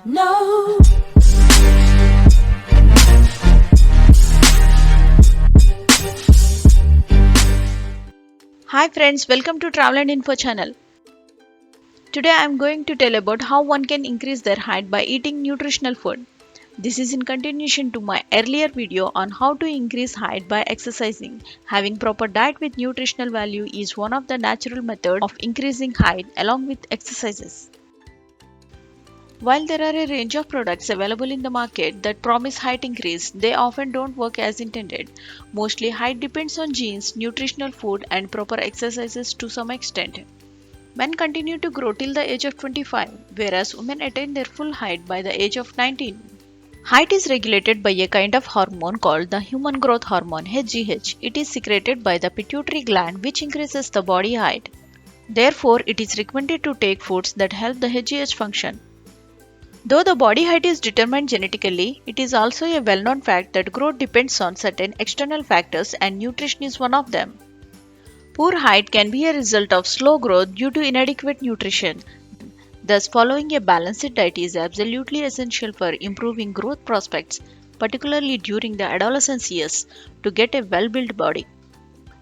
No. Hi friends, welcome to Travel and Info channel. Today I am going to tell about how one can increase their height by eating nutritional food. This is in continuation to my earlier video on how to increase height by exercising. Having proper diet with nutritional value is one of the natural methods of increasing height along with exercises. While there are a range of products available in the market that promise height increase, they often don't work as intended. Mostly height depends on genes, nutritional food and proper exercises to some extent. Men continue to grow till the age of 25, whereas women attain their full height by the age of 19. Height is regulated by a kind of hormone called the human growth hormone HGH. It is secreted by the pituitary gland which increases the body height. Therefore, it is recommended to take foods that help the HGH function. Though the body height is determined genetically, it is also a well-known fact that growth depends on certain external factors and nutrition is one of them. Poor height can be a result of slow growth due to inadequate nutrition. Thus, following a balanced diet is absolutely essential for improving growth prospects, particularly during the adolescence years, to get a well-built body.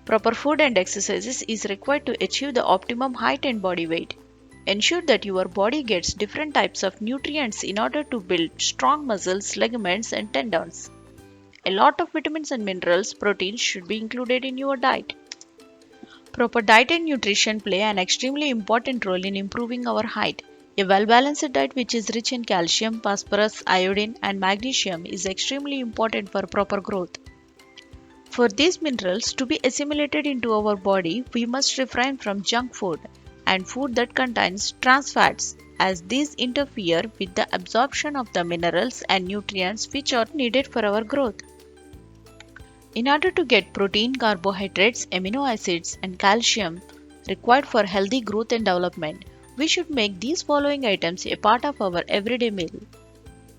Proper food and exercises is required to achieve the optimum height and body weight. Ensure that your body gets different types of nutrients in order to build strong muscles, ligaments, and tendons. A lot of vitamins and minerals, proteins should be included in your diet. Proper diet and nutrition play an extremely important role in improving our height. A well-balanced diet which is rich in calcium, phosphorus, iodine, and magnesium is extremely important for proper growth. For these minerals to be assimilated into our body, we must refrain from junk food and food that contains trans fats, as these interfere with the absorption of the minerals and nutrients which are needed for our growth. In order to get protein, carbohydrates, amino acids, and calcium required for healthy growth and development, we should make these following items a part of our everyday meal.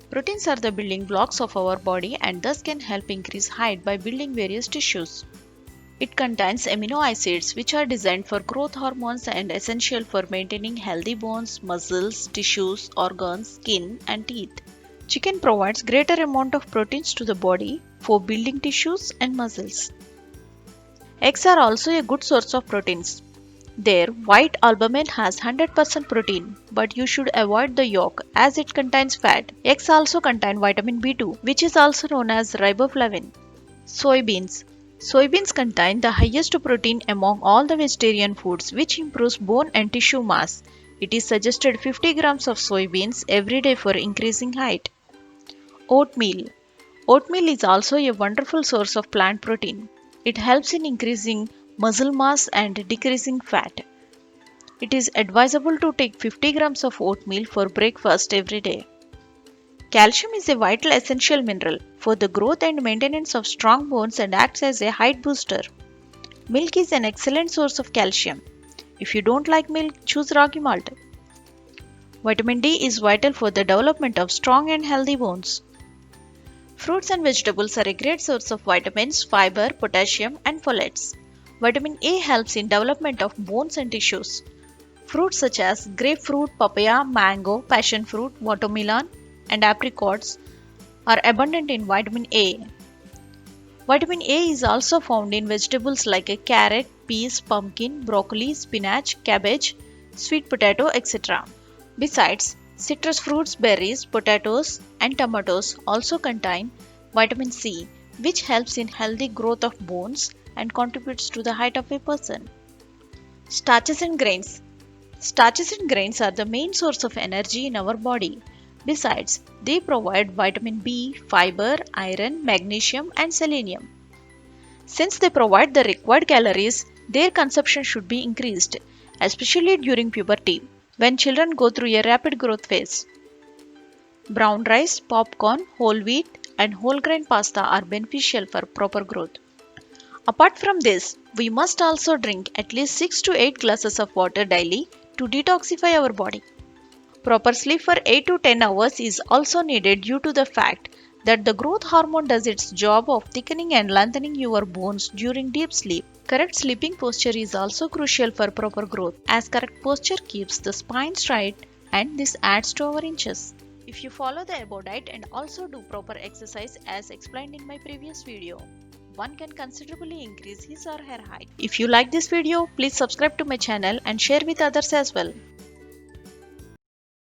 Proteins are the building blocks of our body and thus can help increase height by building various tissues. It contains amino acids which are designed for growth hormones and essential for maintaining healthy bones, muscles, tissues, organs, skin, and teeth. Chicken provides greater amount of proteins to the body for building tissues and muscles. Eggs are also a good source of proteins. Their white albumin has 100% protein, but you should avoid the yolk as it contains fat. Eggs also contain vitamin B2, which is also known as riboflavin. Soybeans. Soybeans contain the highest protein among all the vegetarian foods, which improves bone and tissue mass. It is suggested 50 grams of soybeans every day for increasing height. Oatmeal. Oatmeal is also a wonderful source of plant protein. It helps in increasing muscle mass and decreasing fat. It is advisable to take 50 grams of oatmeal for breakfast every day. Calcium is a vital essential mineral for the growth and maintenance of strong bones and acts as a height booster. Milk is an excellent source of calcium. If you don't like milk, choose ragi malt. Vitamin D is vital for the development of strong and healthy bones. Fruits and vegetables are a great source of vitamins, fiber, potassium, and folates. Vitamin A helps in development of bones and tissues. Fruits such as grapefruit, papaya, mango, passion fruit, watermelon, and apricots are abundant in vitamin A. Vitamin A is also found in vegetables like a carrot, peas, pumpkin, broccoli, spinach, cabbage, sweet potato, etc. Besides, citrus fruits, berries, potatoes, and tomatoes also contain vitamin C, which helps in healthy growth of bones and contributes to the height of a person. Starches and grains. Starches and grains are the main source of energy in our body. Besides, they provide vitamin B, fiber, iron, magnesium, and selenium. Since they provide the required calories, their consumption should be increased, especially during puberty, when children go through a rapid growth phase. Brown rice, popcorn, whole wheat, and whole grain pasta are beneficial for proper growth. Apart from this, we must also drink at least 6 to 8 glasses of water daily to detoxify our body. Proper sleep for 8 to 10 hours is also needed due to the fact that the growth hormone does its job of thickening and lengthening your bones during deep sleep. Correct sleeping posture is also crucial for proper growth, as correct posture keeps the spine straight and this adds to our inches. If you follow the above diet and also do proper exercise as explained in my previous video, one can considerably increase his or her height. If you like this video, please subscribe to my channel and share with others as well.